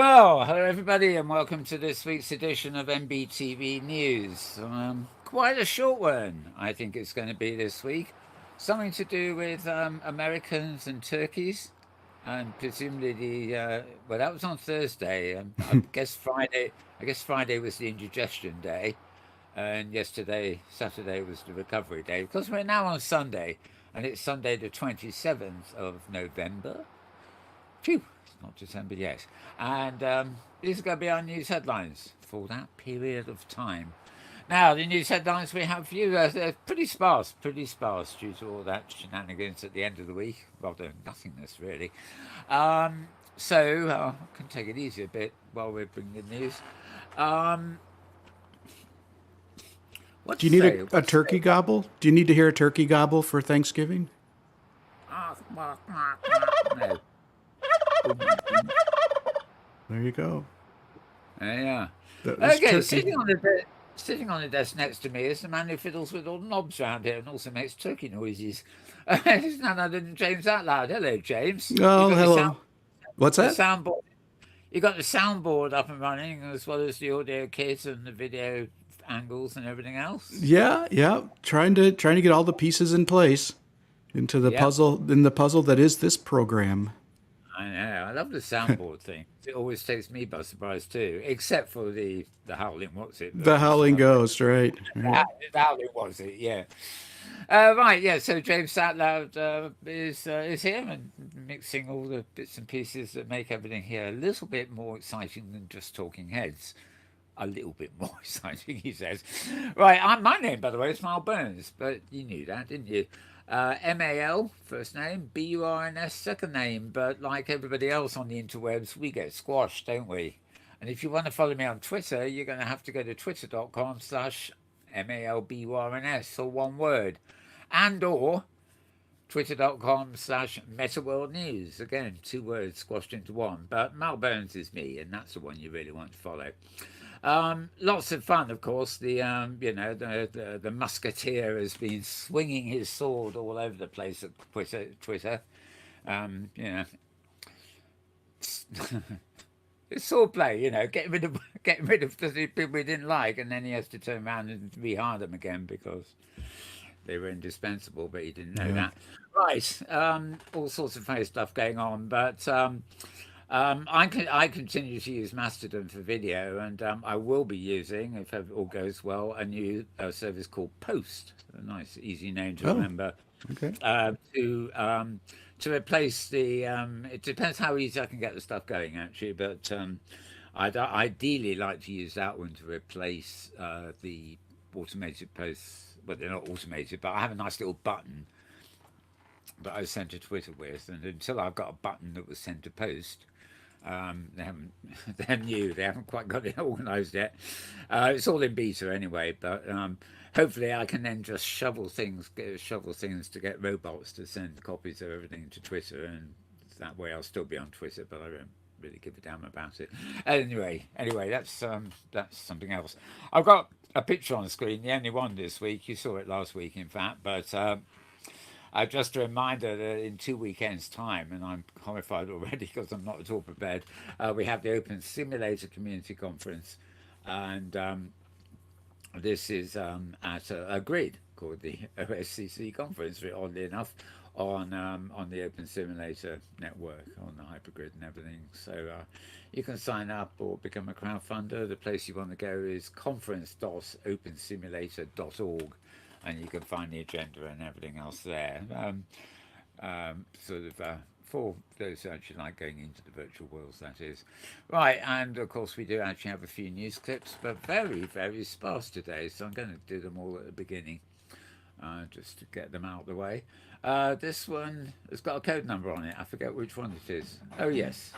Well, hello everybody, and welcome to this week's edition of MBTV News. Quite a short one, I think it's going to be this week. Something to do with Americans and turkeys, and presumably well, that was on Thursday. I guess Friday. I guess Friday was the indigestion day, and yesterday, Saturday, was the recovery day. Because we're now on Sunday, and it's Sunday the 27th of November. Phew, it's not December yet. And these are going to be our news headlines for that period of time. Now, the news headlines we have for you, they're pretty sparse due to all that shenanigans at the end of the week. Rather nothingness, really. So, I can take it easy a bit while we're bringing the news. Um, what Do to you need say? a What to turkey say? gobble? Do you need to hear a turkey gobble for Thanksgiving? No. There you go. Yeah. That was Okay, turkey. sitting on the desk next to me is the man who fiddles with all the knobs around here and also makes turkey noises. It's none other than James Atlloud. Hello, James. You Oh, got hello. What's the that? soundboard. You got the soundboard up and running, as well as the audio kit and the video angles and everything else. Yeah. Trying to get all the pieces in place Yep, in the puzzle that is this program. I know. I love the soundboard thing. It always takes me by surprise too, except for the howling. What's it? The howling ghost, right? Right. The howling. Was it? Yeah. Right, yeah. So James Atlloud is here and mixing all the bits and pieces that make everything here a little bit more exciting than just talking heads. A little bit more exciting, he says. Right, my name, by the way, is Mal Burns, but you knew that, didn't you? MAL, first name, BURNS, second name, but like everybody else on the interwebs, we get squashed, don't we? And if you want to follow me on Twitter, you're going to have to go to twitter.com/MALBURNS, or one word, and or twitter.com/Metaworld News. Again, two words squashed into one. But Mal Burns is me, and that's the one you really want to follow. Lots of fun, of course. The musketeer has been swinging his sword all over the place at Twitter. Um, you know, it's sword play. Getting rid of the people we didn't like, and then he has to turn around and rehire them again because they were indispensable, but he didn't know Yeah. that. Right, all sorts of funny stuff going on, but I continue to use Mastodon for video, and I will be using, if all goes well, a new service called Post. A nice, easy name to Oh, remember. okay. Uh, to um, to replace the. It depends how easy I can get the stuff going, actually, but I'd ideally like to use that one to replace the automated posts. Well, they're not automated, but I have a nice little button that I send to Twitter with, and until I've got a button that was sent to post, they haven't. They're new. They haven't quite got it organised yet. It's all in beta anyway, but hopefully I can then just shovel things to get robots to send copies of everything to Twitter, and that way I'll still be on Twitter, but I won't really give a damn about it. Anyway, that's something else. I've got a picture on the screen, the only one this week. You saw it last week, in fact, but. Just a reminder that in 2 weekends' time, and I'm horrified already because I'm not at all prepared, we have the Open Simulator Community Conference, and this is at a grid called the OSCC Conference, oddly enough, on the Open Simulator network, on the hypergrid and everything. So you can sign up or become a crowdfunder. The place you want to go is conference.opensimulator.org, and you can find the agenda and everything else there. For those who actually like going into the virtual worlds, that is. Right, and of course, we do actually have a few news clips, but very, very sparse today, so I'm going to do them all at the beginning just to get them out of the way. This one has got a code number on it. I forget which one it is. Oh, yes.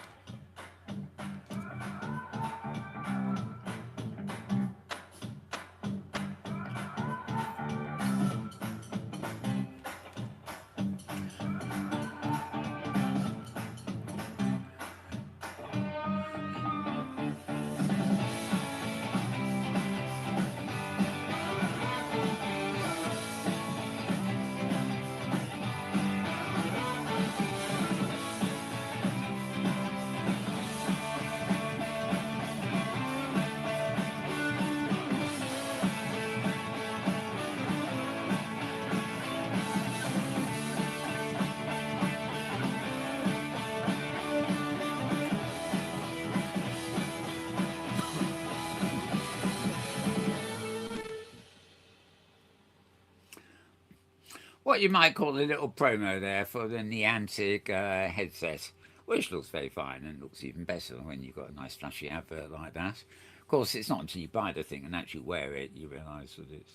what you might call a little promo there for the Niantic headset, which looks very fine and looks even better when you've got a nice flashy advert like that. Of course, it's not until you buy the thing and actually wear it you realise that it's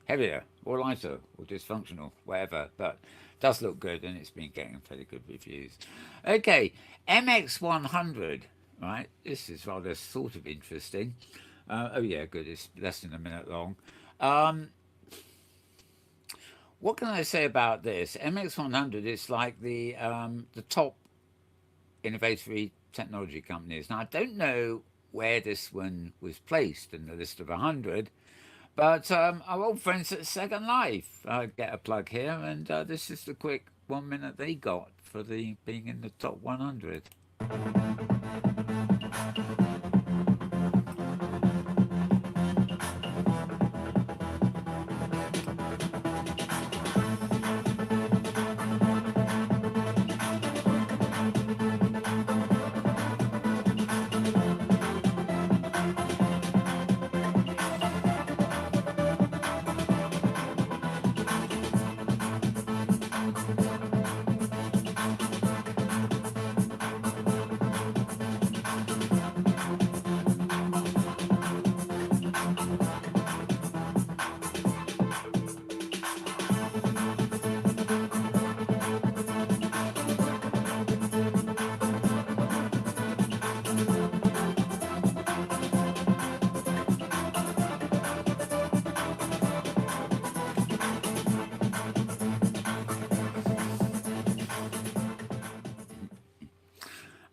heavier or lighter or dysfunctional, whatever, but it does look good and it's been getting fairly good reviews. Okay, MX100, right? This is rather sort of interesting. Oh yeah, good. It's less than a minute long. Um, what can I say about this? MX100 is like the top innovative technology companies. Now I don't know where this one was placed in the list of 100, but our old friends at Second Life get a plug here, and this is the quick 1 minute they got for the being in the top 100.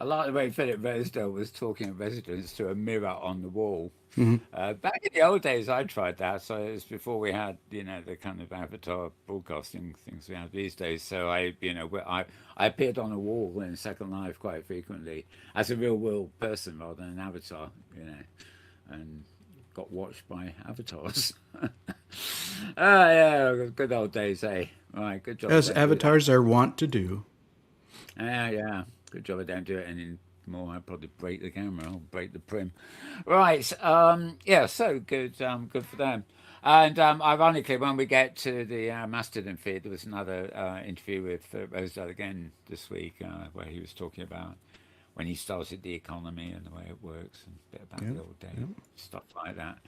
I like the way Philip Rosedale was talking of residents to a mirror on the wall. Back in the old days, I tried that. So it was before we had, the kind of avatar broadcasting things we have these days. So I appeared on a wall in Second Life quite frequently as a real world person rather than an avatar, and got watched by avatars. Yeah, good old days, eh? Right, good job. As Don't do that. avatars are wont to do. Yeah. Good job I don't do it anymore. I'd probably break the camera. I'll break the prim. Right. Yeah. So good. Good for them. And ironically, when we get to the Mastodon feed, there was another interview with Rosedale again this week, where he was talking about when he started the economy and the way it works, and a bit about Yep, the old day, yep. stuff like that.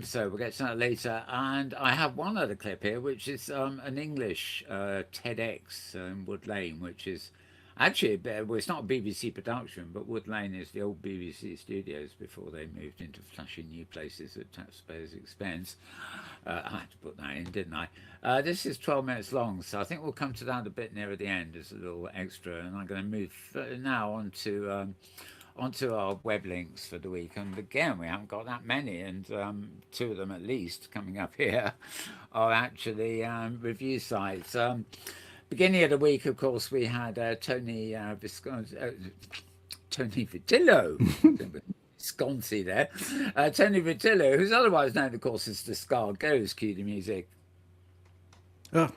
So we'll get to that later. And I have one other clip here, which is an English TEDx in Wood Lane, which is actually a bit, well, it's not a BBC production, but Wood Lane is the old BBC studios before they moved into flashy new places at taxpayers' expense. I had to put that in, didn't I? This is 12 minutes long, so I think we'll come to that a bit nearer the end as a little extra. And I'm going to move now onto our web links for the week. And again, we haven't got that many, and two of them at least coming up here are actually review sites. Beginning of the week, of course, we had Tony Vitillo. Visconti there. Tony Vitillo, who's otherwise known, of course, as the Scar Goes. Cue the music. Oh,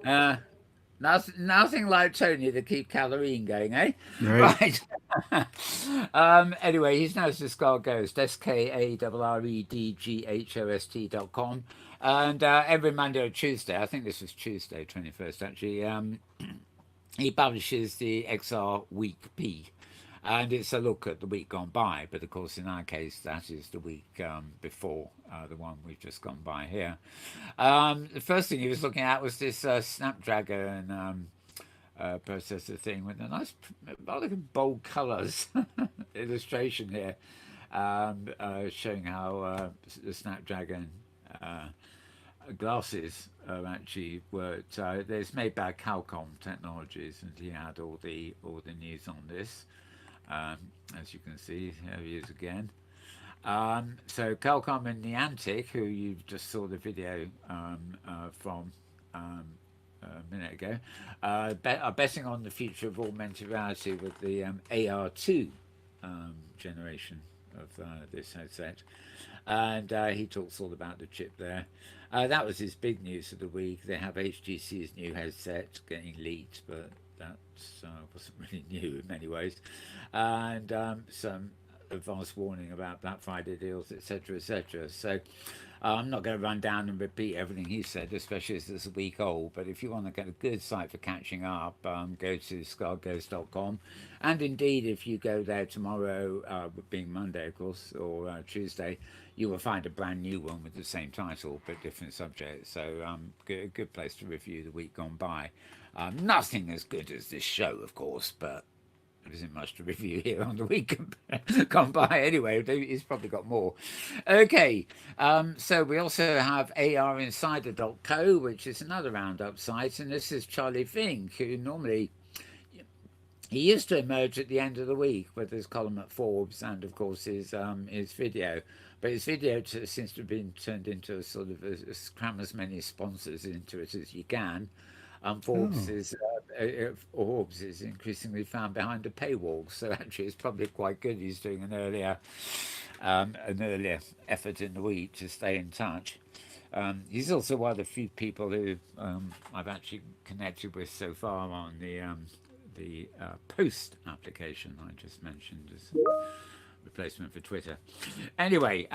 Uh, nothing like Tony to keep Calorine going, eh? right. Right. Anyway, he's known as the Scar Ghost, SKARREDGHOST.com. And every Monday or Tuesday, I think this was Tuesday, 21st actually, he publishes the XR Week P. And it's a look at the week gone by, but of course, in our case, that is the week before the one we've just gone by here. The first thing he was looking at was this Snapdragon processor thing with a nice, rather bold colours illustration here, showing how the Snapdragon glasses are actually worked. It's made by Qualcomm Technologies, and he had all the news on this. As you can see, here he is again. So Qualcomm and Niantic, who you just saw the video from a minute ago, are betting on the future of augmented reality with the AR2 generation of this headset. And he talks all about the chip there. That was his big news of the week. They have HTC's new headset getting leaked, but that wasn't really new in many ways. And some advance warning about Black Friday deals, etc., etc. So I'm not going to run down and repeat everything he said, especially as it's a week old. But if you want to get a good site for catching up, go to scarghost.com. And indeed, if you go there tomorrow, being Monday, of course, or Tuesday, you will find a brand new one with the same title but different subject. So good place to review the week gone by. Nothing as good as this show, of course, but there isn't much to review here on the week gone by anyway. He's probably got more. Okay, so we also have arinsider.co, which is another roundup site, and this is Charlie Fink, who normally he used to emerge at the end of the week with his column at Forbes and of course his video, but his video seems to have been turned into a sort of cram as many sponsors into it as you can. Forbes is increasingly found behind a paywall, so actually it's probably quite good he's doing an earlier effort in the week to stay in touch. He's also one of the few people who I've actually connected with so far on the Post application I just mentioned as replacement for Twitter. Anyway,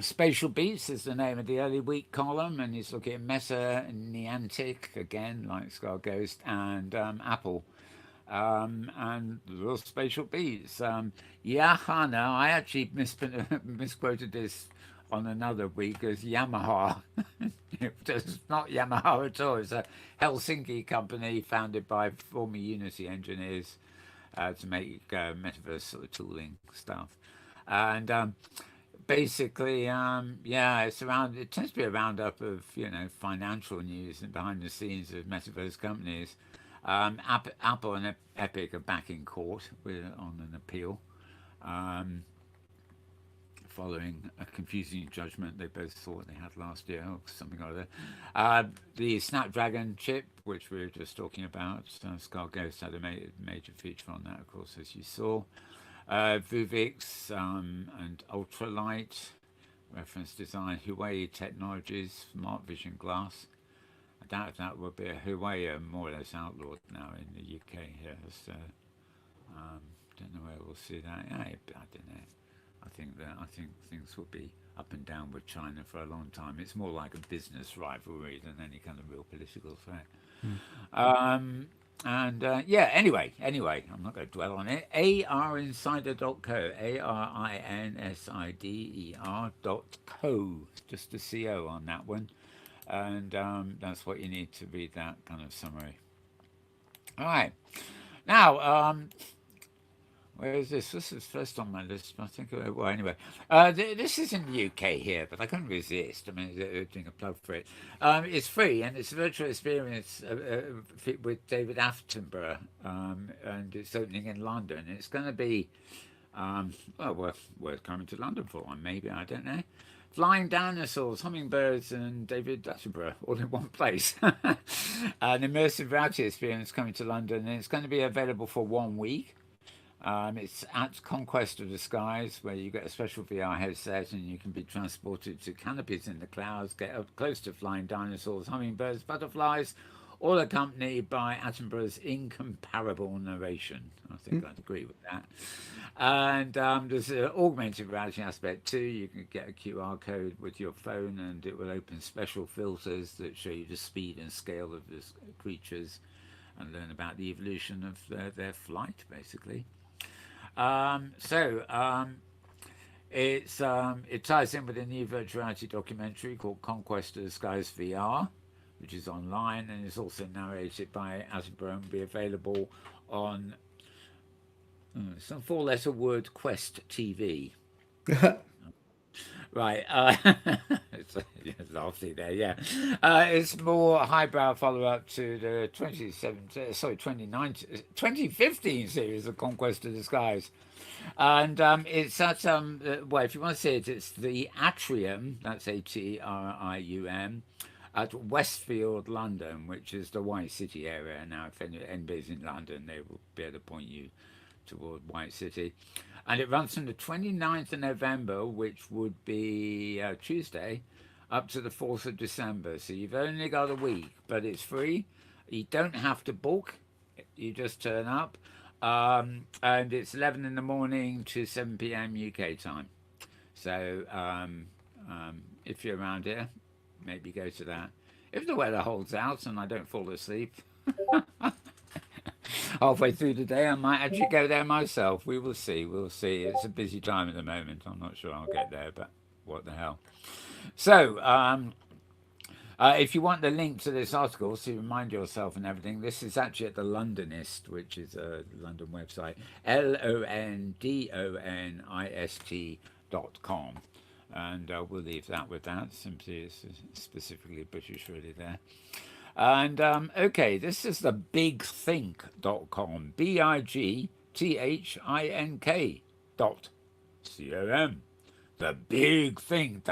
Spatial Beats is the name of the early week column, and he's looking at Meta, Niantic, again, like Scar Ghost, and Apple. And the Spatial Beats. Yahana, I actually misquoted this on another week as Yamaha. It's not Yamaha at all. It's a Helsinki company founded by former Unity engineers to make metaverse sort of tooling stuff. And basically, it tends to be a roundup of financial news and behind the scenes of metaverse companies. Apple and Epic are back in court on an appeal, following a confusing judgment they both thought they had last year or something or other. The Snapdragon chip, which we were just talking about, Scar Ghost had a major feature on that, of course, as you saw. Vuvix and Ultralight, reference design, Huawei Technologies, Smart Vision Glass. I doubt if that will be a Huawei, more or less outlawed now in the UK here. So don't know where we'll see that. I don't know. I think things will be up and down with China for a long time. It's more like a business rivalry than any kind of real political threat. Anyway, I'm not going to dwell on it. arinsider.co, arinsider.co, just a CO on that one. And that's what you need to read that kind of summary. All right. Now, where is this? This is first on my list. I think. Well, anyway, this is in the UK here, but I couldn't resist. I mean, doing a plug for it. It's free and it's a virtual experience with David Attenborough, and it's opening in London. It's going to be worth coming to London for one, maybe, I don't know. Flying dinosaurs, hummingbirds, and David Attenborough all in one place. An immersive reality experience coming to London, and it's going to be available for 1 week. It's at Conquest of the Skies, where you get a special VR headset and you can be transported to canopies in the clouds, get up close to flying dinosaurs, hummingbirds, butterflies, all accompanied by Attenborough's incomparable narration. I think I'd agree with that. And there's an augmented reality aspect too. You can get a QR code with your phone and it will open special filters that show you the speed and scale of the creatures and learn about the evolution of their flight, basically. It ties in with a new virtual reality documentary called Conquest of the Skies VR, which is online and is also narrated by Attenborough and will be available on some 4-letter word Quest TV. Right, it's lofty there, yeah. It's more highbrow follow-up to the 2015 series of Conquest of the Skies. And it's at, if you want to see it, it's the Atrium, that's Atrium, at Westfield, London, which is the White City area. Now, if anybody's in London, they will be able to point you toward White City. And it runs from the 29th of November, which would be Tuesday, up to the 4th of December. So you've only got a week, but it's free. You don't have to book. You just turn up. And it's 11 in the morning to 7 p.m. UK time. So if you're around here, maybe go to that. If the weather holds out and I don't fall asleep halfway through the day, I might actually go there myself. We will see. We'll see. It's a busy time at the moment. I'm not sure I'll get there, but what the hell. So, if you want the link to this article to remind yourself and everything, this is actually at the Londonist, which is a London website, LONDONIST.com. And we'll leave that with that. Simply, it's specifically British, really, there. And okay, this is the bigthink.com, BIGTHINK.com. The big thing.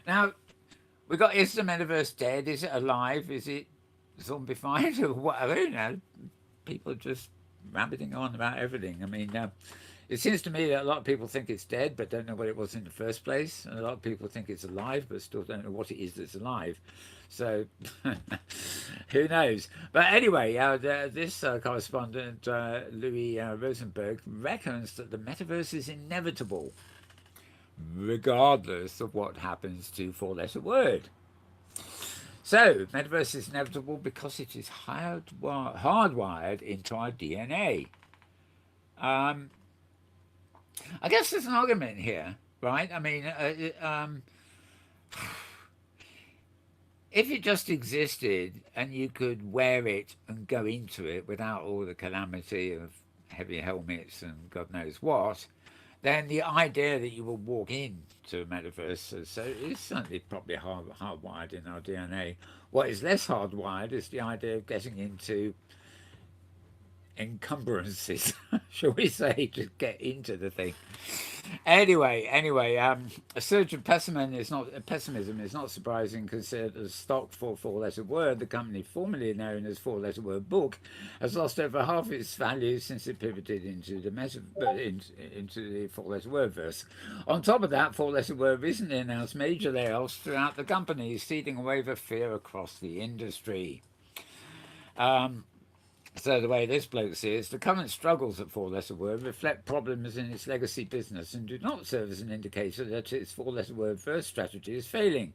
Now, we got, is the metaverse dead? Is it alive? Is it zombified or whatever? You know, people just rabbiting on about everything. I mean, it seems to me that a lot of people think it's dead but don't know what it was in the first place. And a lot of people think it's alive but still don't know what it is that's alive. So, who knows? But anyway, this correspondent, Louis Rosenberg, reckons that the metaverse is inevitable, regardless of what happens to four-letter word. So, metaverse is inevitable because it is hardwired into our DNA. I guess there's an argument here, right? I mean, if it just existed and you could wear it and go into it without all the calamity of heavy helmets and God knows what, then the idea that you will walk into a metaverse, so it's certainly probably hardwired in our DNA. What is less hardwired is the idea of getting into encumbrances, shall we say, to get into the thing. Anyway, a surge of pessimism is not surprising, considered as stock for four-letter word. The company, formerly known as Four-Letter Word Book, has lost over half its value since it pivoted into the four-letter word verse. On top of that, Four-Letter Word recently announced major layoffs throughout the company, seeding a wave of fear across the industry. So the way this bloke sees the current struggles at Four-Letter Word reflect problems in its legacy business and do not serve as an indicator that its four-letter word first strategy is failing.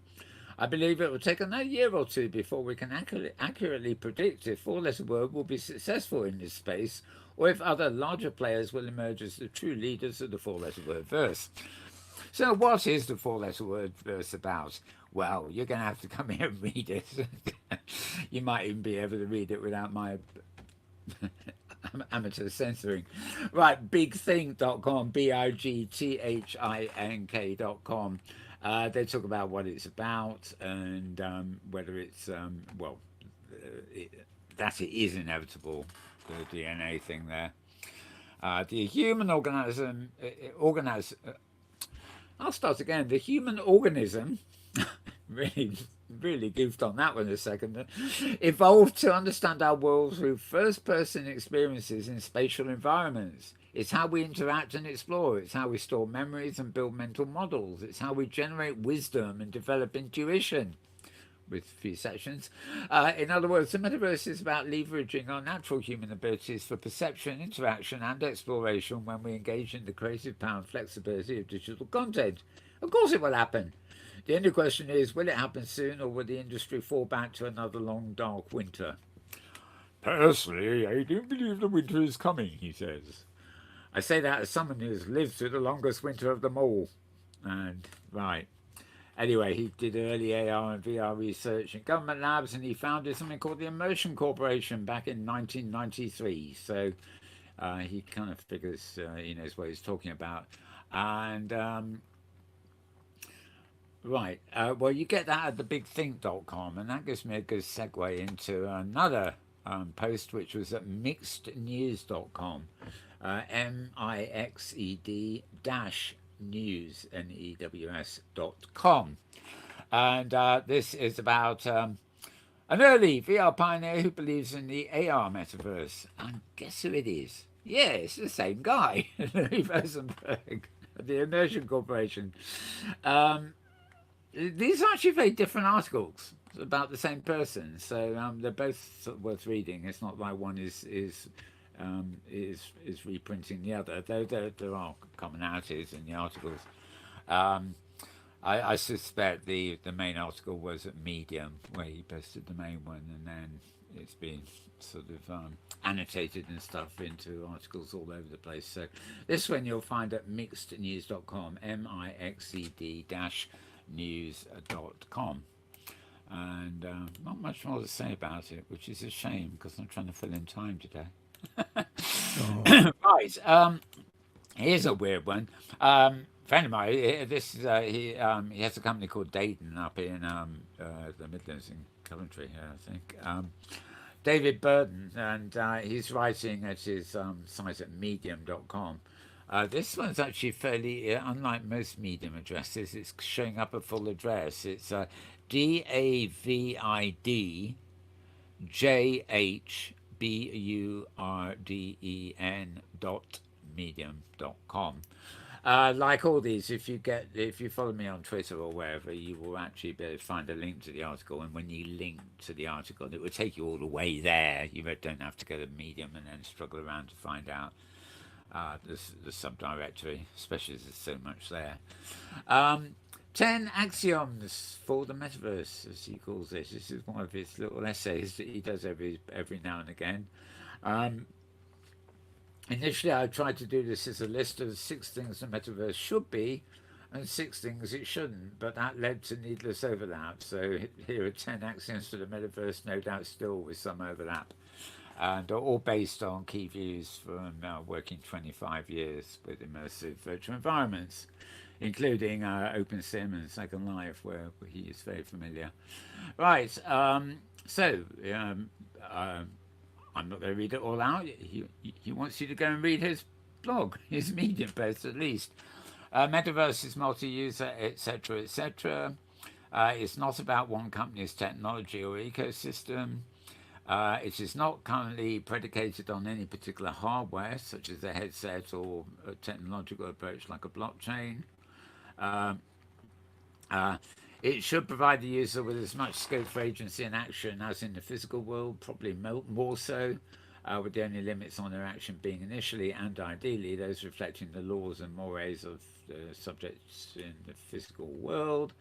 I believe it will take another year or two before we can accurately predict if Four-Letter Word will be successful in this space or if other larger players will emerge as the true leaders of the four-letter word verse. So what is the four-letter word verse about? Well, you're going to have to come here and read it. You might even be able to read it without my amateur censoring. Right, bigthink.com, BIGTHINK.com. They talk about what it's about and whether it's, that it is inevitable, the DNA thing there. The human organism, I'll start again. The human organism, really goofed on that one a second, evolved to understand our world through first-person experiences in spatial environments. It's how we interact and explore. It's how we store memories and build mental models. It's how we generate wisdom and develop intuition, with a few sections. In other words, the metaverse is about leveraging our natural human abilities for perception, interaction, and exploration when we engage in the creative power and flexibility of digital content. Of course it will happen. The only question is, will it happen soon, or will the industry fall back to another long, dark winter? Personally, I don't believe the winter is coming, he says. I say that as someone who has lived through the longest winter of them all. And, right. Anyway, he did early AR and VR research in government labs, and he founded something called the Immersion Corporation back in 1993. So he kind of figures he knows what he's talking about. And... Right. Well, you get that at thebigthink.com, and that gives me a good segue into another post, which was at mixednews.com, MIXED-news, NEWS.com. And this is about an early VR pioneer who believes in the AR metaverse. And guess who it is? Yeah, it's the same guy, Louis Rosenberg, the Immersion Corporation. These are actually very different articles. about the same person. So they're both sort of worth reading. It's not like one is reprinting the other, though there are commonalities in the articles. Um, I suspect the main article was at Medium, where he posted the main one, and then it's been sort of annotated and stuff into articles all over the place. So this one you'll find at mixednews.com, mixed news.com. And not much more to say about it, which is a shame because I'm trying to fill in time today. Right. Here's a weird one. Friend of mine, he has a company called Dayton up in the Midlands in Coventry here, I think. David Burton, and he's writing at his site at medium.com. This one's actually fairly, unlike most Medium addresses, it's showing up a full address. It's DAVIDBURDEN.medium.com. Like all these, if you follow me on Twitter or wherever, you will actually be able to find a link to the article. And when you link to the article, it will take you all the way there. You don't have to go to Medium and then struggle around to find out the subdirectory, especially as there's so much there. 10 axioms for the metaverse, as he calls it. This is one of his little essays that he does every now and again. Initially, I tried to do this as a list of 6 things the metaverse should be and 6 things it shouldn't, but that led to needless overlap. So here are 10 axioms for the metaverse, no doubt still with some overlap, and all based on key views from working 25 years with immersive virtual environments, including OpenSim and Second Life, where he is very familiar. Right, I'm not going to read it all out. He wants you to go and read his blog, his Medium post at least. Metaverse is multi-user, etc., etc. It's not about one company's technology or ecosystem. It is not currently predicated on any particular hardware, such as a headset or a technological approach like a blockchain. It should provide the user with as much scope for agency and action as in the physical world, probably more so, with the only limits on their action being initially and ideally those reflecting the laws and mores of the subjects in the physical world.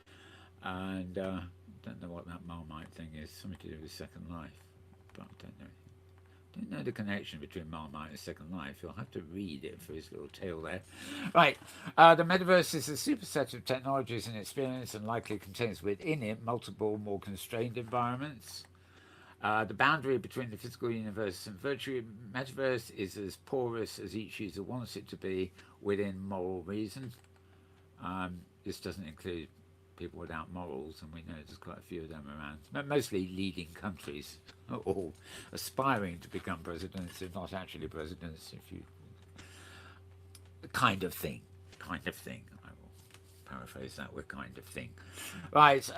And don't know what that Marmite thing is, something to do with Second Life, but I don't know the connection between Marmite and Second Life. You'll have to read it for his little tale there. Right. The metaverse is a superset of technologies and experience and likely contains within it multiple more constrained environments. The boundary between the physical universe and virtual metaverse is as porous as each user wants it to be within moral reason. This doesn't include people without morals, and we know there's quite a few of them around, mostly leading countries, or aspiring to become presidents, if not actually presidents, if you kind of thing. I will paraphrase that with kind of thing. Right.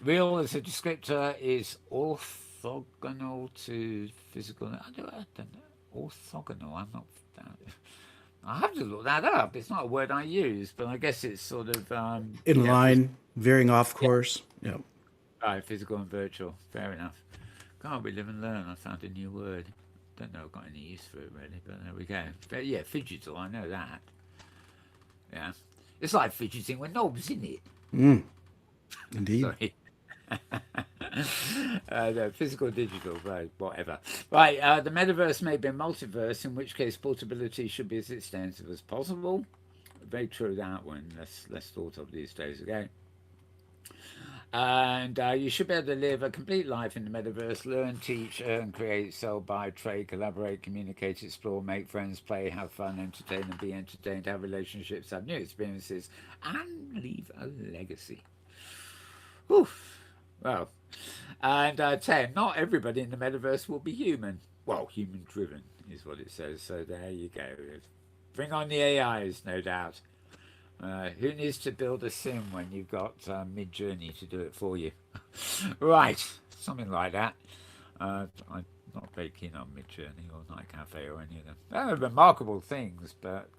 Real as a descriptor is orthogonal to physical. I don't know. Orthogonal. I'm not. I have to look that up. It's not a word I use, but I guess it's sort of In line, veering off course. Yeah. Right, physical and virtual. Fair enough. God, we live and learn. I found a new word. Don't know I've got any use for it really, but there we go. But yeah, fidgetal. I know that. Yeah, it's like fidgeting with knobs, isn't it? Indeed. Sorry. No, physical, digital, right, whatever. Right, the metaverse may be a multiverse, in which case portability should be as extensive as possible. Very true, that one. Less thought of these days ago. And you should be able to live a complete life in the metaverse, learn, teach, earn, create, sell, buy, trade, collaborate, communicate, explore, make friends, play, have fun, entertain and be entertained, have relationships, have new experiences, and leave a legacy. Oof. Well, and 10, not everybody in the metaverse will be human. Well, human driven is what it says. So there you go. Bring on the AIs, no doubt. Who needs to build a sim when you've got Mid-Journey to do it for you? Right, something like that. I'm not very keen on Mid-Journey or Night Cafe or any of them. They're remarkable things, but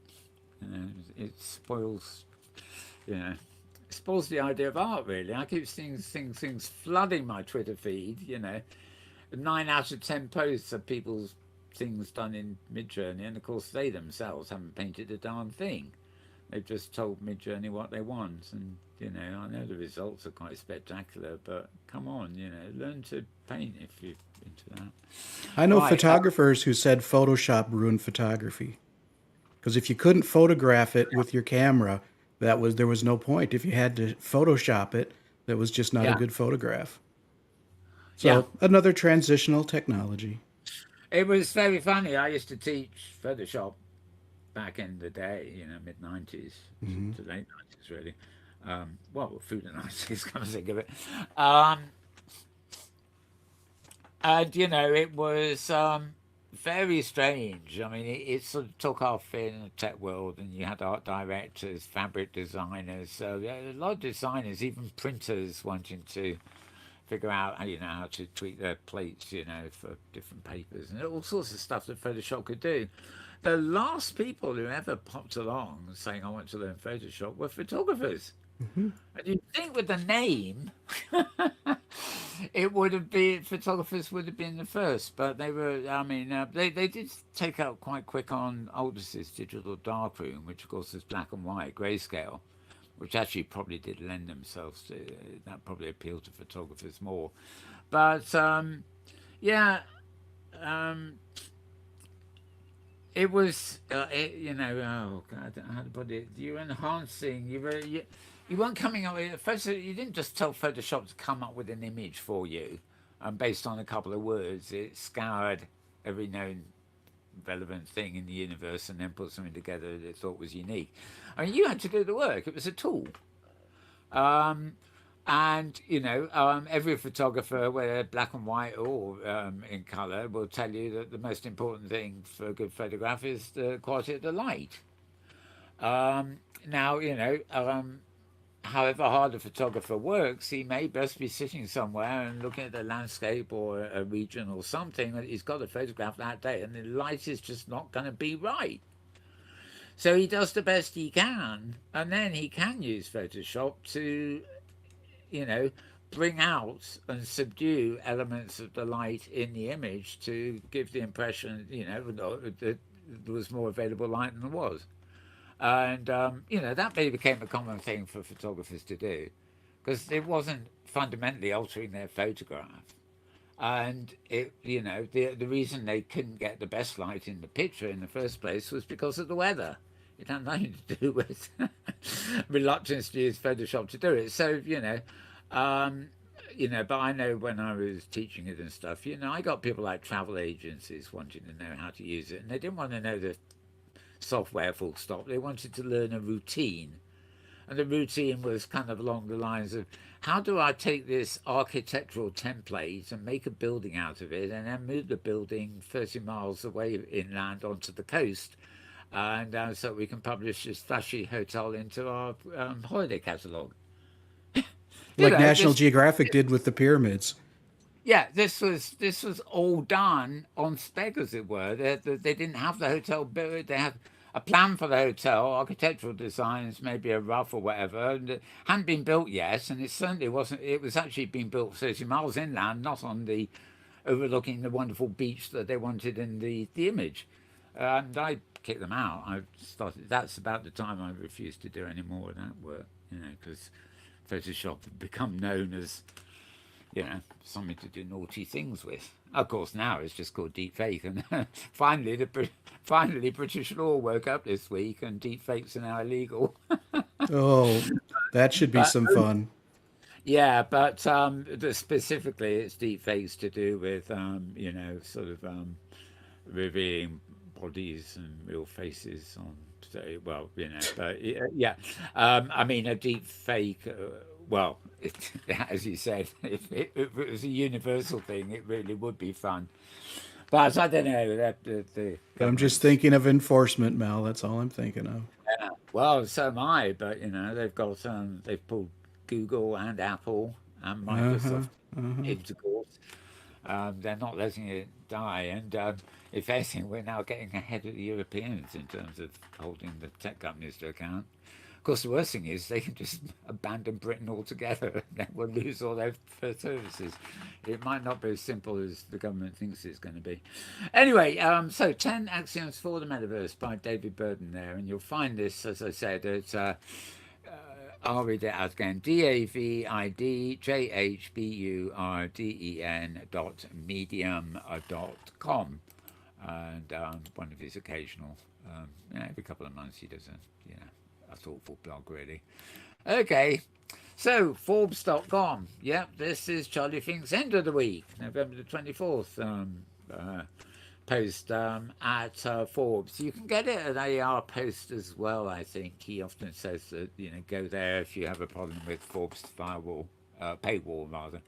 it spoils, spoils the idea of art, really. I keep seeing things flooding my Twitter feed. 9 out of 10 posts are people's things done in Midjourney, and of course they themselves haven't painted a darn thing. They've just told Midjourney what they want, and I know the results are quite spectacular. But come on, learn to paint if you're into that. I know Right. photographers who said Photoshop ruined photography because if you couldn't photograph it with your camera, there was no point. If you had to Photoshop it, that was just not a Yeah. good photograph. Yeah. So another transitional technology. It was very funny. I used to teach Photoshop back in the day, mid 90s Hmm. to late 90s, really. Well, through the 90s, come to think of it. Um, and, it was very strange. I mean, it sort of took off in the tech world, and you had art directors, fabric designers. So yeah, a lot of designers, even printers, wanting to figure out how to tweak their plates, for different papers and all sorts of stuff that Photoshop could do. The last people who ever popped along saying I want to learn Photoshop were photographers. Hmm. And you'd think with the name, it would have been photographers would have been the first, but they were. I mean, they did take out quite quick on Aldous' digital darkroom, which of course is black and white grayscale, which actually probably did lend themselves to that. Probably appealed to photographers more, but yeah, um, it was oh god, how to put it? You were enhancing. You weren't coming up with first. You didn't just tell Photoshop to come up with an image for you, based on a couple of words. It scoured every known relevant thing in the universe and then put something together that it thought was unique. I mean, you had to do the work. It was a tool. Um, and every photographer, whether black and white or in color, will tell you that the most important thing for a good photograph is the quality of the light. Now, however hard a photographer works, he may best be sitting somewhere and looking at the landscape or a region or something that he's got to photograph that day, and the light is just not going to be right. So he does the best he can, and then he can use Photoshop to, you know, bring out and subdue elements of the light in the image to give the impression, that there was more available light than there was. And that really became a common thing for photographers to do, because it wasn't fundamentally altering their photograph. And the reason they couldn't get the best light in the picture in the first place was because of the weather. It had nothing to do with reluctance to use Photoshop to do it. So um, but I know when I was teaching it and stuff, I got people like travel agencies wanting to know how to use it, and they didn't want to know the software full stop. They wanted to learn a routine. And the routine was kind of along the lines of, how do I take this architectural template and make a building out of it and then move the building 30 miles away inland onto the coast, and so we can publish this flashy hotel into our holiday catalogue. Like National This Geographic did with the pyramids. yeah, this was all done on spec, as it were. They didn't have the hotel built. They had a plan for the hotel, architectural designs, maybe a rough or whatever, and it hadn't been built yet. And it certainly wasn't. It was actually being built 30 miles inland, not on the overlooking the wonderful beach that they wanted in the image. And I kicked them out. I started. That's about the time I refused to do any more of that work. Because Photoshop had become known as something to do naughty things with. Of course, now it's just called deep fake, and finally British law woke up this week, and deep fakes are now illegal. Oh, that should be But some fun. yeah, but specifically, it's deep fakes to do with sort of revealing bodies and real faces on. So well, but yeah, I mean a deep fake. Well, as you said, if it was a universal thing, it really would be fun. But I don't know that the I'm just government's thinking of enforcement, Mel. That's all I'm thinking of. well, so am I. But they've pulled Google and Apple and Uh huh. Microsoft Uh huh. into court. They're not letting it die, and if anything, we're now getting ahead of the Europeans in terms of holding the tech companies to account. Of course, the worst thing is they can just abandon Britain altogether, and then we'll lose all their services. It might not be as simple as the government thinks it's going to be. Anyway, so 10 Axioms for the Metaverse by David Burden there, and you'll find this, as I said, at I'll read it out again. davidjhburden.medium.com, and one of his occasional, every couple of months he does a thoughtful blog, really. Okay, so Forbes.com. Yep, this is Charlie Fink's end of the week, November the 24th. Post at Forbes. You can get it at AR Post as well, I think. He often says that, go there if you have a problem with Forbes firewall, paywall rather.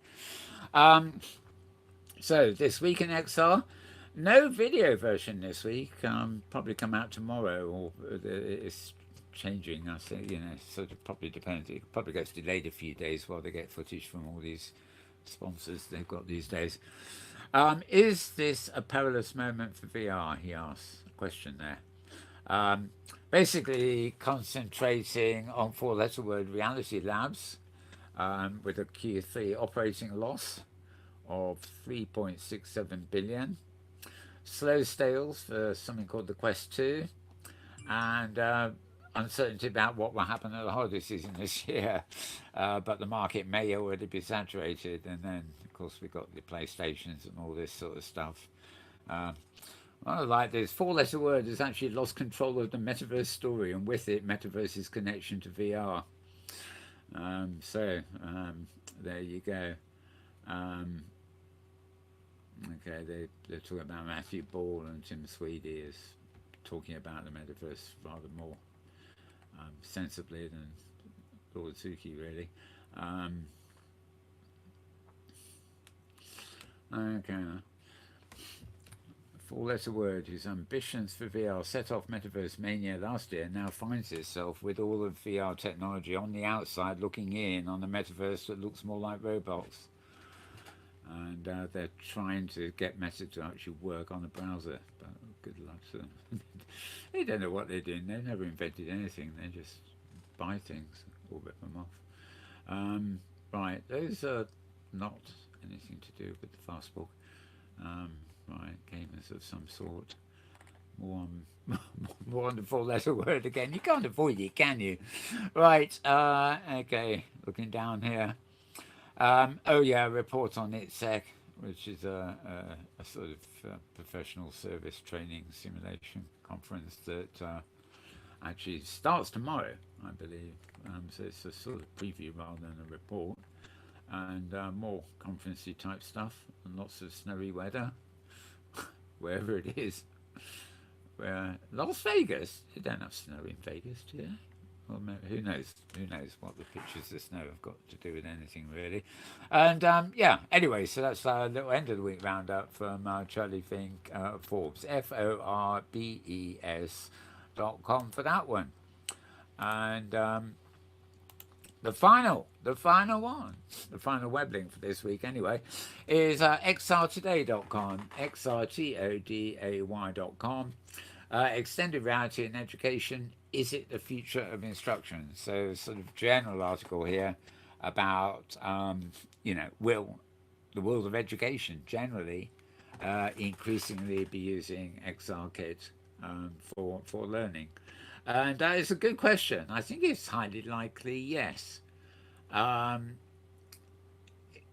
So this week in XR, no video version this week. Probably come out tomorrow, or it's changing. I think, sort of probably depends. It probably gets delayed a few days while they get footage from all these sponsors they've got these days. Is this a perilous moment for VR? He asks a question there. Basically concentrating on four-letter word Reality Labs with a Q3 operating loss of 3.67 billion. Slow sales for something called the Quest 2, and uncertainty about what will happen at the holiday season this year. But the market may already be saturated, and then of course we've got the PlayStations and all this sort of stuff. I like this. Four-letter word has actually lost control of the Metaverse story, and with it, Metaverse's connection to VR. There you go. Okay, they're talking about Matthew Ball and Tim Sweeney is talking about the Metaverse rather more sensibly than Lord Suki, really. Okay. Four-letter word whose ambitions for VR set off Metaverse mania last year now finds itself with all of VR technology on the outside looking in on a Metaverse that looks more like Roblox. And they're trying to get Meta to actually work on a browser, but good luck to them. They don't know what they're doing. They've never invented anything. They just buy things or rip them off. Right, those are not anything to do with the Fastbook. Right, gamers of some sort. More on the four-letter word again. You can't avoid it, can you? Right, okay, looking down here. Report on ITSEC, which is a sort of professional service training simulation conference that actually starts tomorrow, I believe. So it's a sort of preview rather than a report. And more conferencey type stuff and lots of snowy weather, wherever it is. Las Vegas, you don't have snow in Vegas, do you? Well, who knows? Who knows what the pictures of snow have got to do with anything, really? And anyway, so that's our little end of the week roundup from Charlie Fink, Forbes, FORBES.com for that one. And the final one, the final web link for this week anyway, is xrtoday.com, xrtoday.com. Extended reality in education, is it the future of instruction? So sort of general article here about, will the world of education generally increasingly be using XR Kit for learning? And that is a good question. I think it's highly likely, yes.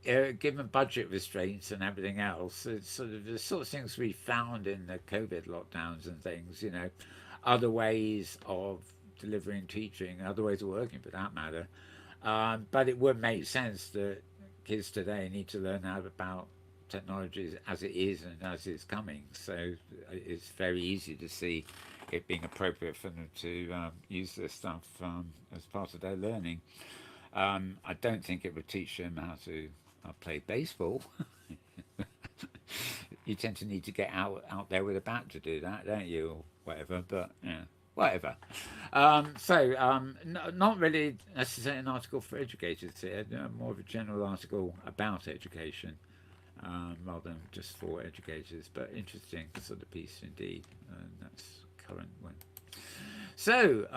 Given budget restraints and everything else, it's sort of the sort of things we found in the COVID lockdowns and things, other ways of delivering teaching, other ways of working for that matter. But it would make sense that kids today need to learn how about technology as it is and as it's coming. So it's very easy to see it being appropriate for them to use this stuff as part of their learning. I don't think it would teach them how to play baseball. You tend to need to get out there with a bat to do that, don't you, or whatever. But whatever. Not really necessarily an article for educators here. More of a general article about education, rather than just for educators. But interesting sort of piece indeed. And that's current one. So,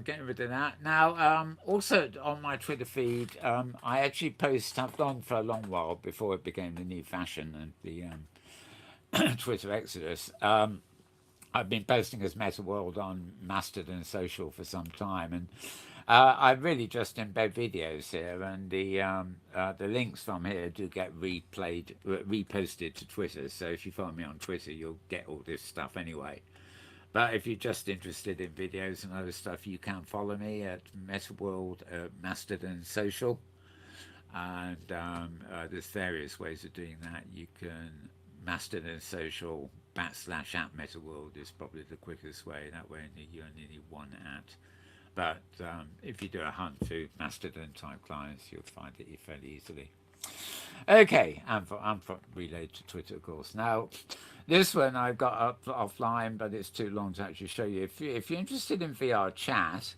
getting rid of that. Now, also on my Twitter feed, I actually post, have done for a long while before it became the new fashion and the Twitter exodus. I've been posting as Metaworld on Mastodon social for some time, and I really just embed videos here, and the links from here do get reposted to Twitter. So if you follow me on Twitter, you'll get all this stuff anyway. But if you're just interested in videos and other stuff, you can follow me at Metaworld Mastodon Social. And there's various ways of doing that. You can Mastodon Social / at Metaworld is probably the quickest way. That way you only need one at. But if you do a hunt through Mastodon type clients, you'll find it fairly easily. Okay, I'm relayed to Twitter, of course. Now, this one I've got up offline, but it's too long to actually show you. If you're interested in VR chat,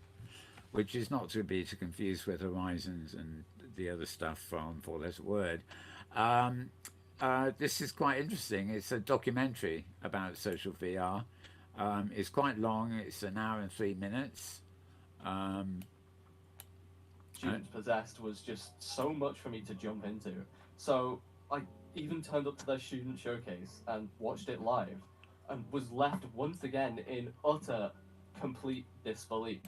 which is not to be to confuse with Horizons and the other stuff from Four Letter Word, this is quite interesting. It's a documentary about social VR. It's quite long. It's an hour and 3 minutes. Students Possessed was just so much for me to jump into. So I even turned up to their student showcase and watched it live and was left once again in utter, complete disbelief.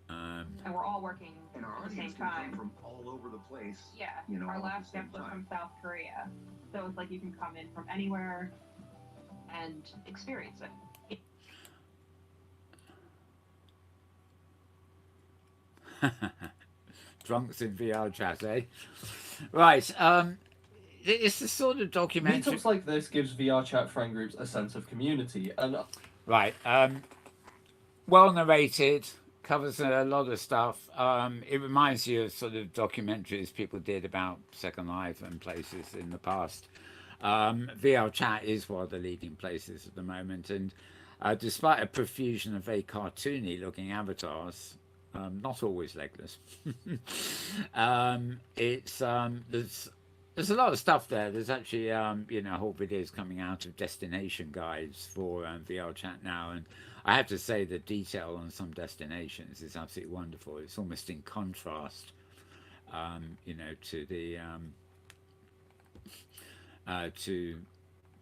And we're all working And our at the same audience can time. come from all over the place. Yeah, You know, our all at last the same guest was time. from South Korea. So it's like you can come in from anywhere and experience it. Drunks in VR chat, eh? Right. It's the sort of documentary. Meetups like this gives VR chat friend groups a sense of community, and Right. Well narrated, covers a lot of stuff. It reminds you of sort of documentaries people did about Second Life and places in the past. VR chat is one of the leading places at the moment, and despite a profusion of very cartoony looking avatars, not always legless, it's there's a lot of stuff there. There's actually whole videos coming out of destination guides for VR chat now, and I have to say the detail on some destinations is absolutely wonderful. It's almost in contrast, to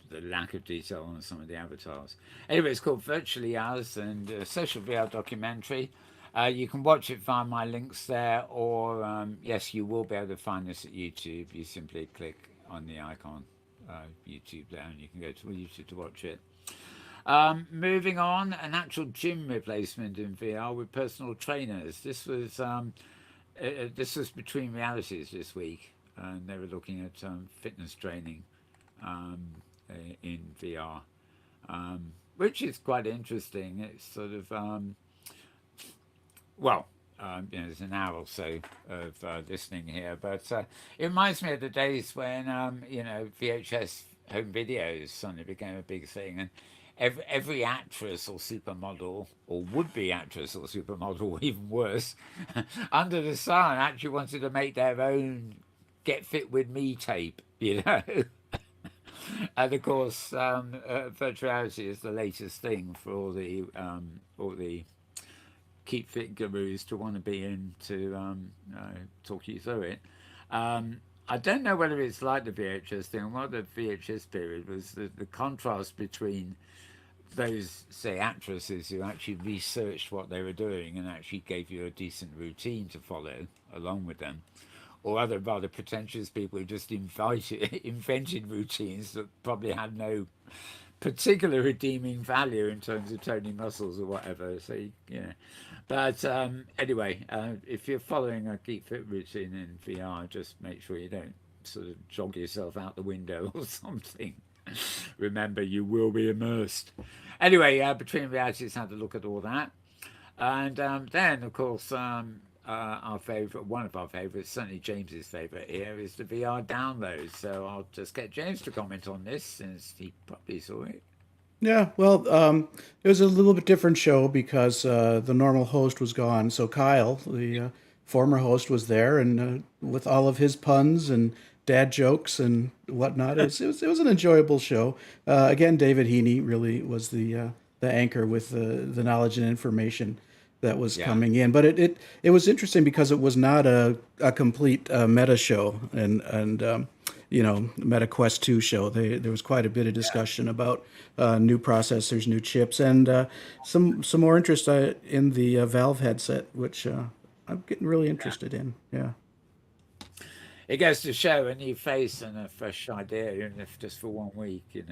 the lack of detail on some of the avatars. Anyway, it's called Virtually Us and a social VR documentary. You can watch it via my links there, or yes, you will be able to find this at YouTube. You simply click on the icon YouTube there, and you can go to YouTube to watch it. Moving on, an actual gym replacement in VR with personal trainers. This was Between Realities this week, and they were looking at fitness training in VR, which is quite interesting. It's sort of there's an hour or so of listening here, but it reminds me of the days when VHS home videos suddenly became a big thing, and every actress or supermodel, or would-be actress or supermodel, or even worse, under the sun, actually wanted to make their own "Get Fit with Me" tape, And of course, virtual reality is the latest thing for all the keep fit gurus to want to be in to talk you through it. I don't know whether it's like the VHS thing. What the VHS period was the contrast between those, say, actresses who actually researched what they were doing and actually gave you a decent routine to follow along with them, or other rather pretentious people who just invented routines that probably had no particular redeeming value in terms of toning muscles or whatever. So, But anyway, if you're following a Keep Fit routine in VR, just make sure you don't sort of jog yourself out the window or something. Remember, you will be immersed. Anyway, Between Realities had a look at all that. And then, of course, our favourite, one of our favourites, certainly James's favourite here, is the VR download. So I'll just get James to comment on this since he probably saw it. Yeah, well, it was a little bit different show because the normal host was gone. So Kyle, the former host, was there, and with all of his puns and dad jokes and whatnot, it was an enjoyable show. Again, David Heaney really was the the anchor with the knowledge and information that was Yeah. coming in. But it was interesting because it was not a complete meta show and Meta Quest 2 show. There was quite a bit of discussion about new processors, new chips, and some more interest in the Valve headset, which I'm getting really interested in. Yeah. It goes to show a new face and a fresh idea, even if just for 1 week, you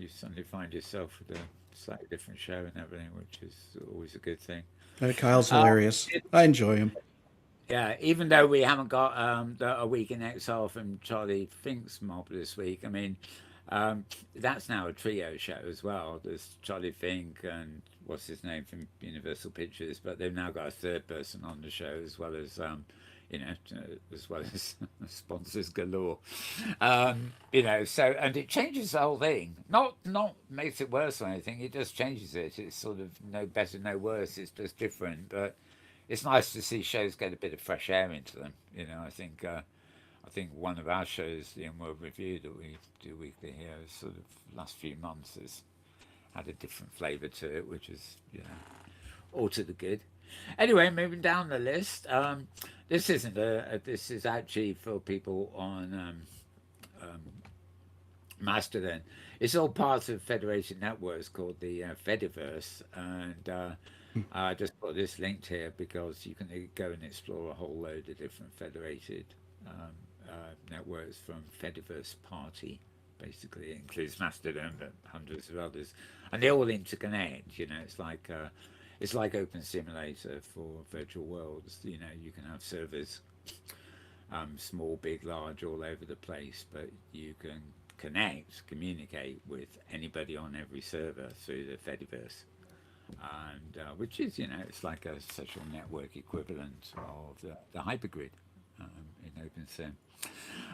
suddenly find yourself with a slightly different show and everything, which is always a good thing. Kyle's Uh, hilarious. I enjoy him. yeah, even though we haven't got a week in exile from Charlie Fink's mob this week, I mean, that's now a trio show as well. There's Charlie Fink and what's his name from Universal Pictures, but they've now got a third person on the show as well as as well as sponsors galore. So and it changes the whole thing. Not makes it worse or anything. It just changes it. It's sort of no better, no worse. It's just different, but it's nice to see shows get a bit of fresh air into them. I think one of our shows, the World Review that we do weekly here, is sort of last few months has had a different flavour to it, which is all to the good. Anyway, moving down the list, this isn't this is actually for people on Mastodon. It's all part of Federation Networks called the Fediverse, and I just put this linked here because you can go and explore a whole load of different federated networks from Fediverse Party. Basically, it includes Mastodon, but hundreds of others, and they all interconnect. It's like Open Simulator for virtual worlds. You can have servers, small, big, large, all over the place, but you can communicate with anybody on every server through the Fediverse, and which is, it's like a social network equivalent of the hypergrid in OpenSim.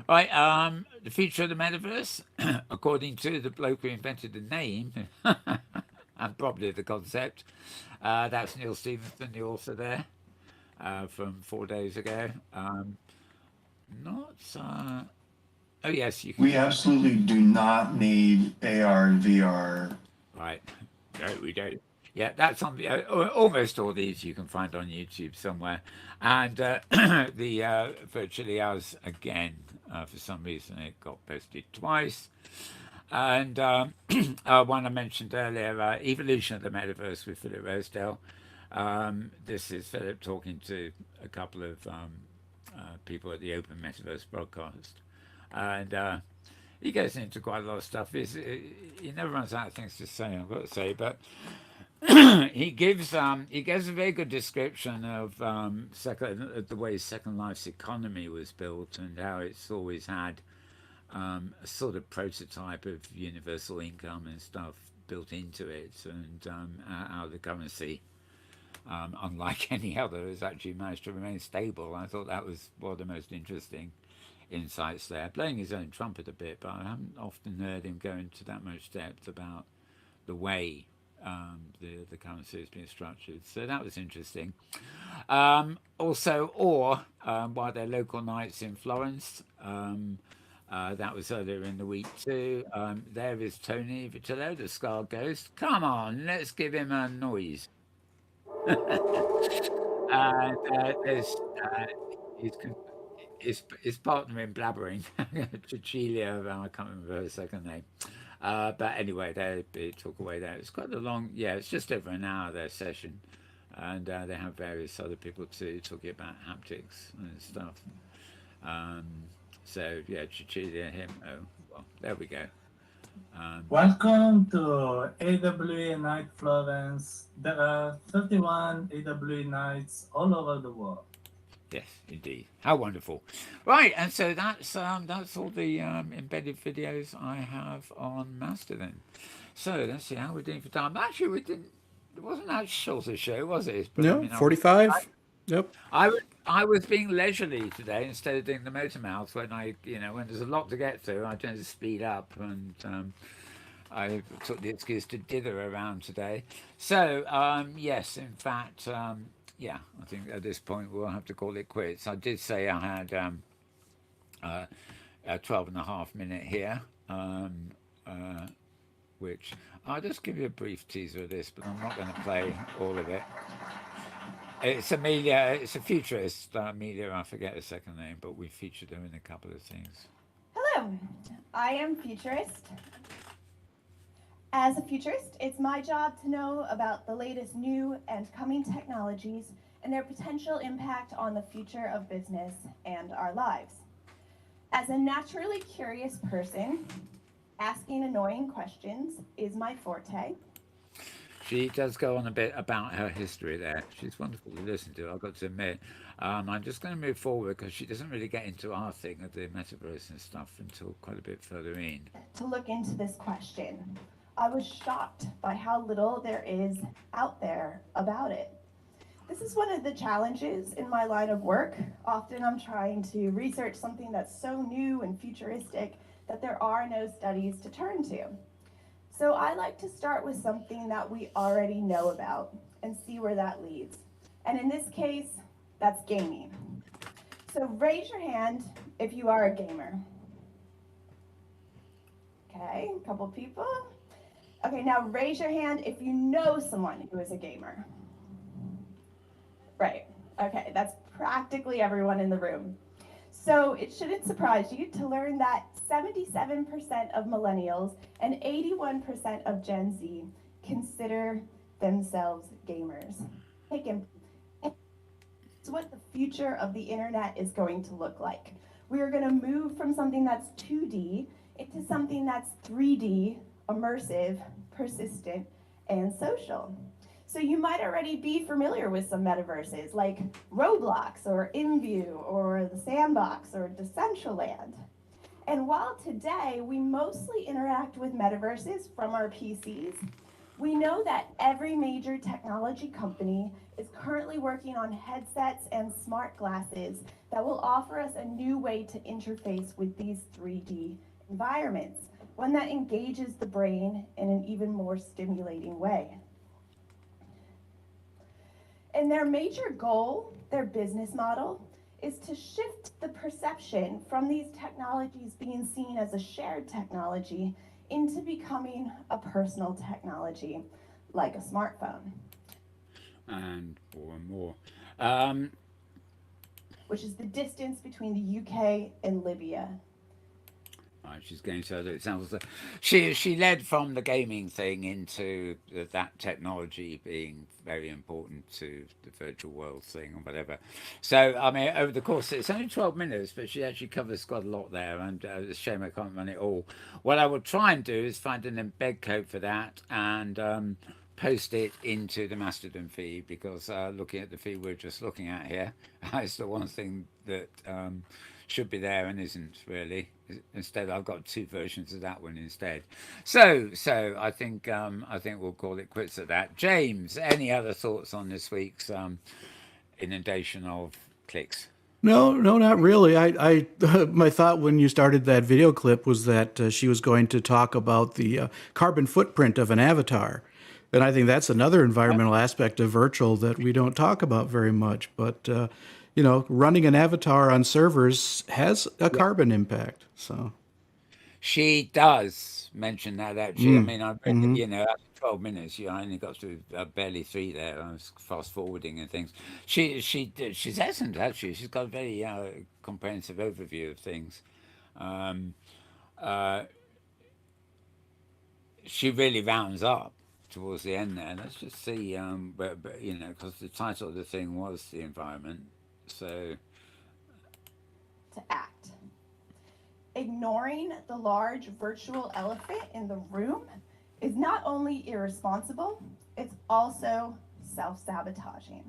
Right, the future of the metaverse, according to the bloke who invented the name and probably the concept, that's Neil Stevenson, the author there, from 4 days ago. Not. Oh yes, you can. We absolutely do not need AR and VR. Right. No, we don't. Yeah, that's on the almost all these you can find on YouTube somewhere, and the virtually ours again. For some reason, it got posted twice, and one I mentioned earlier, Evolution of the Metaverse with Philip Rosedale. This is Philip talking to a couple of people at the Open Metaverse Broadcast, and he goes into quite a lot of stuff. He never runs out of things to say, I've got to say, but he gives a very good description of the way Second Life's economy was built and how it's always had a sort of prototype of universal income and stuff built into it, and how the currency, unlike any other, has actually managed to remain stable. I thought that was one of the most interesting insights there, playing his own trumpet a bit, but I haven't often heard him go into that much depth about the way the currency has been structured. So that was interesting. Also, by their local nights in Florence, that was earlier in the week too. There is Tony Vitello, the Scar Ghost. Come on, let's give him a noise. There's his partner in blabbering, Cecilia, I can't remember her second name. But anyway, they talk away there. It's quite a long, it's just over an hour, their session. And they have various other people too talking about haptics and stuff. So, Cecilia, him. Oh, well, there we go. Welcome to AWE Night Florence. There are 31 AWE nights all over the world. Yes, indeed. How wonderful. Right, and so that's all the embedded videos I have on Mastodon. So let's see how we're doing for time. Actually, it wasn't that short a show, was it? But, No, 45. Yep. I was being leisurely today instead of doing the motor mouth when when there's a lot to get through, I tend to speed up, and I took the excuse to dither around today. So yes, in fact. I think at this point we'll have to call it quits. I did say I had a 12.5 minute here. which I'll just give you a brief teaser of this, but I'm not going to play all of it. It's Amelia. It's a futurist. Amelia, I forget her second name, but we featured her in a couple of things. Hello, I am Futurist. As a futurist, it's my job to know about the latest new and coming technologies and their potential impact on the future of business and our lives. As a naturally curious person, asking annoying questions is my forte. She does go on a bit about her history there. She's wonderful to listen to, I've got to admit. I'm just going to move forward because she doesn't really get into our thing of the metaverse and stuff until quite a bit further in. To look into this question, I was shocked by how little there is out there about it. This is one of the challenges in my line of work. Often I'm trying to research something that's so new and futuristic that there are no studies to turn to. So I like to start with something that we already know about and see where that leads. And in this case, that's gaming. So raise your hand if you are a gamer. Okay, a couple people. Okay, now raise your hand if you know someone who is a gamer. Right, okay, that's practically everyone in the room. So it shouldn't surprise you to learn that 77% of millennials and 81% of Gen Z consider themselves gamers. It's what the future of the internet is going to look like. We are going to move from something that's 2D into something that's 3D, immersive, persistent, and social. So you might already be familiar with some metaverses like Roblox or InView or the Sandbox or Decentraland. And while today we mostly interact with metaverses from our PCs, we know that every major technology company is currently working on headsets and smart glasses that will offer us a new way to interface with these 3D environments, one that engages the brain in an even more stimulating way. And their major goal, their business model, is to shift the perception from these technologies being seen as a shared technology into becoming a personal technology, like a smartphone. And more. Which is the distance between the UK and Libya. She's going to it sounds like she led from the gaming thing into that technology being very important to the virtual world thing or whatever. So I mean, over the course, it's only 12 minutes, but she actually covers quite a lot there, and it's a shame I can't run it all. What I will try and do is find an embed code for that and post it into the Mastodon feed, because looking at the feed we're just looking at here, it's the one thing that should be there and isn't really. Instead, I've got two versions of that one instead. So I think we'll call it quits at that. James, any other thoughts on this week's inundation of clicks? No, not really. I my thought when you started that video clip was that she was going to talk about the carbon footprint of an avatar. And I think that's another environmental aspect of virtual that we don't talk about very much. But, running an avatar on servers has a carbon impact. So she does mention that, actually. I mean, I've read, after 12 minutes, I only got through barely 3 there. I was fast forwarding and things. She's excellent, actually. She's got a very comprehensive overview of things. She really rounds up towards the end there. Let's just see, because the title of the thing was the environment. So To act. Ignoring the large virtual elephant in the room is not only irresponsible, it's also self-sabotaging.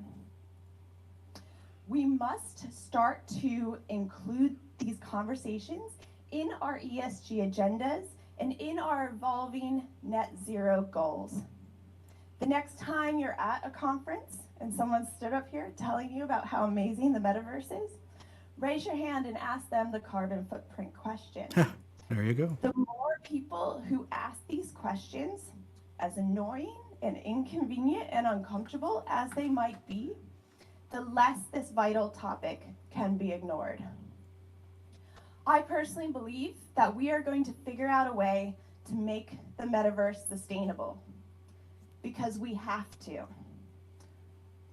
We must start to include these conversations in our ESG agendas and in our evolving net zero goals. The next time you're at a conference and someone stood up here telling you about how amazing the metaverse is, raise your hand and ask them the carbon footprint question. there you go. The more people who ask these questions, as annoying and inconvenient and uncomfortable as they might be, the less this vital topic can be ignored. I personally believe that we are going to figure out a way to make the metaverse sustainable, because we have to.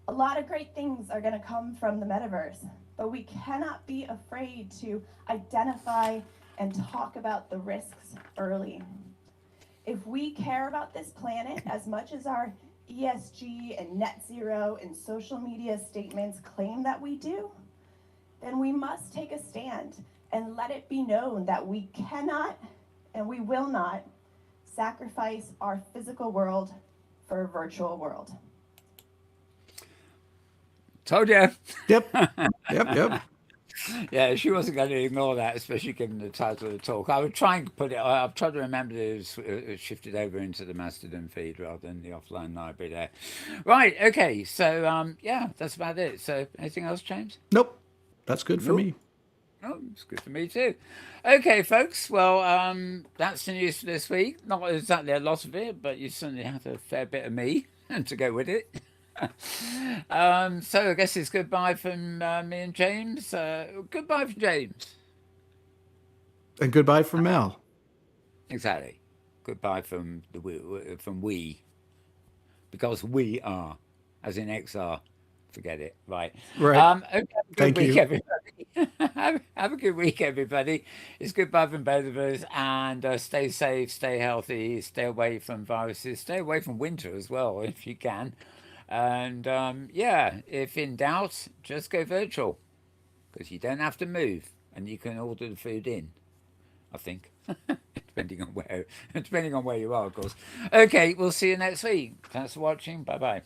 A lot of great things are going to come from the metaverse, but we cannot be afraid to identify and talk about the risks early. If we care about this planet as much as our ESG and net zero and social media statements claim that we do, then we must take a stand and let it be known that we cannot and we will not sacrifice our physical world for a virtual world. Told you. Yep. Yep. Yeah, she wasn't going to ignore that, especially given the title of the talk. I was trying to put it, I've tried to remember that it was shifted over into the Mastodon feed rather than the offline library there. Right, okay, so yeah, that's about it. So anything else, James? Nope. That's good for me. Oh, it's good for me too. Okay, folks, well, that's the news for this week. Not exactly a lot of it, but you certainly had a fair bit of me to go with it. So I guess it's goodbye from me and James. Goodbye from James. And goodbye from Mel. Exactly. Goodbye from we, because we are, as in XR. Forget it. Right. Right. Okay, Thank you. everybody. Have a good week, everybody. It's goodbye from both of us, and stay safe, stay healthy, stay away from viruses, stay away from winter as well if you can. And yeah, if in doubt, just go virtual, because you don't have to move, and you can order the food in, I think, depending on where you are, of course. Okay, we'll see you next week. Thanks for watching. Bye bye.